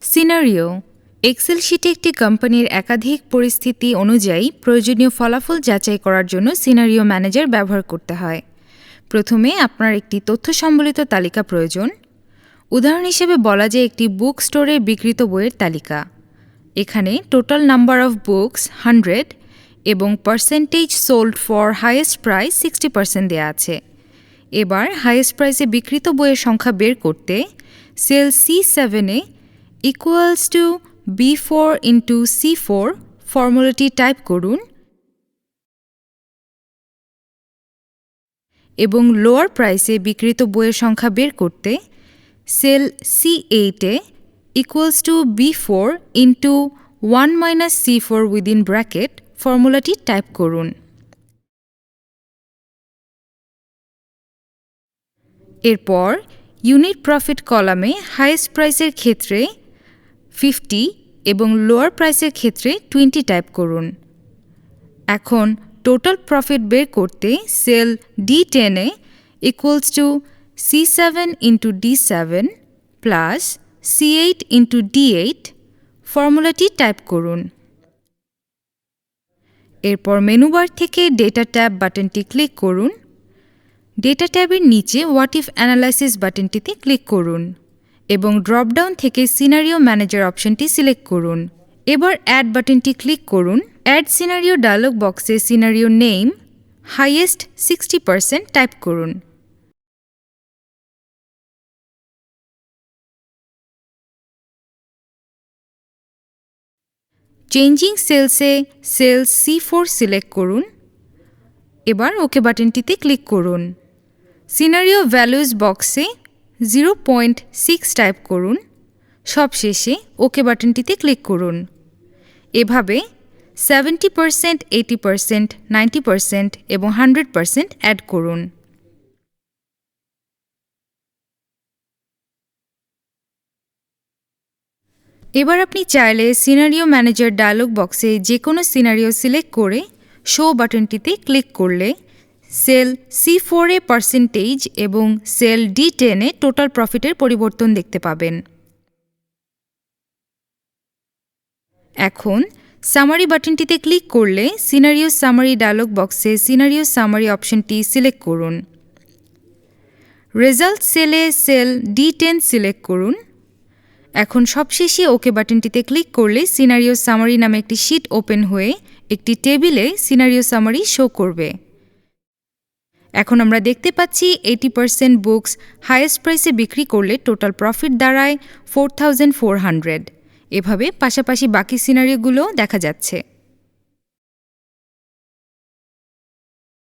Scenario Excel শিটে একটি কোম্পানির একাধিক পরিস্থিতি অনুযায়ী প্রয়োজনীয় ফলাফল যাচাই করার জন্য সিনারিও ম্যানেজার ব্যবহার করতে হয়। প্রথমে আপনার একটি তথ্য সম্বলিত তালিকা প্রয়োজন। উদাহরণ হিসেবে বলা যায় একটি বুক স্টোরে বিক্রিত বইয়ের তালিকা। এখানে টোটাল নাম্বার অফ বুকস 100 এবং percentage sold for highest price 60% দেওয়া আছে। এবার হাইয়েস্ট প্রাইসে বিক্রিত বইয়ের সংখ্যা বের করতে সেল C7-এ equals to B4 into C4 ফর্মুলাটি টাইপ করুন এবং লোয়ার প্রাইসে বিক্রিত বইয়ের সংখ্যা বের করতে সেল C8-এ equals to B4 into 1 minus C4 within bracket ফর্মুলাটি টাইপ করুন। এরপর ইউনিট প্রফিট কলামে হাইয়েস্ট প্রাইসের ক্ষেত্রে 50 এবং লোয়ার প্রাইসের ক্ষেত্রে 20 টাইপ করুন। এখন টোটাল প্রফিট বের করতে সেল D10-এ equals to C7 into D7 plus C8 into D8 ফর্মুলাটি টাইপ করুন। এরপর মেনুবার থেকে ডেটা ট্যাব বাটনটি ক্লিক করুন। ডেটা ট্যাবের নিচে হোয়াট ইফ অ্যানালাইসিস বাটনটিতে ক্লিক করুন এবং ড্রপডাউন থেকে সিনারিও ম্যানেজার অপশনটি সিলেক্ট করুন। এবার অ্যাড বাটনটি ক্লিক করুন। অ্যাড সিনারিও ডায়লগ বক্সে সিনারিও নেম হাইয়েস্ট 60% টাইপ করুন। চেঞ্জিং সেলসে সেল C4 সিলেক্ট করুন। এবার ওকে বাটনটিতে ক্লিক করুন। সিনারিও ভ্যালুজ বক্সে 0.6 টাইপ করুন। সবশেষে ওকে বাটনটিতে ক্লিক করুন। এভাবে 70%, 80%, 90% এবং 100% অ্যাড করুন। এবার আপনি চাইলে সিনারিও ম্যানেজার ডায়লগ বক্সে যে কোনো সিনারিও সিলেক্ট করে শো বাটনটিতে ক্লিক করলে সেল C4-এ পার্সেন্টেজ এবং সেল D10-এ টোটাল প্রফিটের পরিবর্তন দেখতে পাবেন। এখন সামারি বাটনটিতে ক্লিক করলে সিনারিও সামারি ডায়লগ বক্সে সিনারিও সামারি অপশনটি সিলেক্ট করুন। রেজাল্ট সেলে সেল D10 সিলেক্ট করুন। এখন সবশেষে ওকে বাটনটিতে ক্লিক করলে সিনারিও সামারি নামে একটি শিট ওপেন হয়ে একটি টেবিলে সিনারিও সামারি শো করবে। এখন আমরা দেখতে পাচ্ছি 80% বুকস হাইয়েস্ট প্রাইসে বিক্রি করলে টোটাল প্রফিট দাঁড়ায় 4400। এভাবে পাশাপাশি বাকি সিনারিওগুলোও দেখা যাচ্ছে।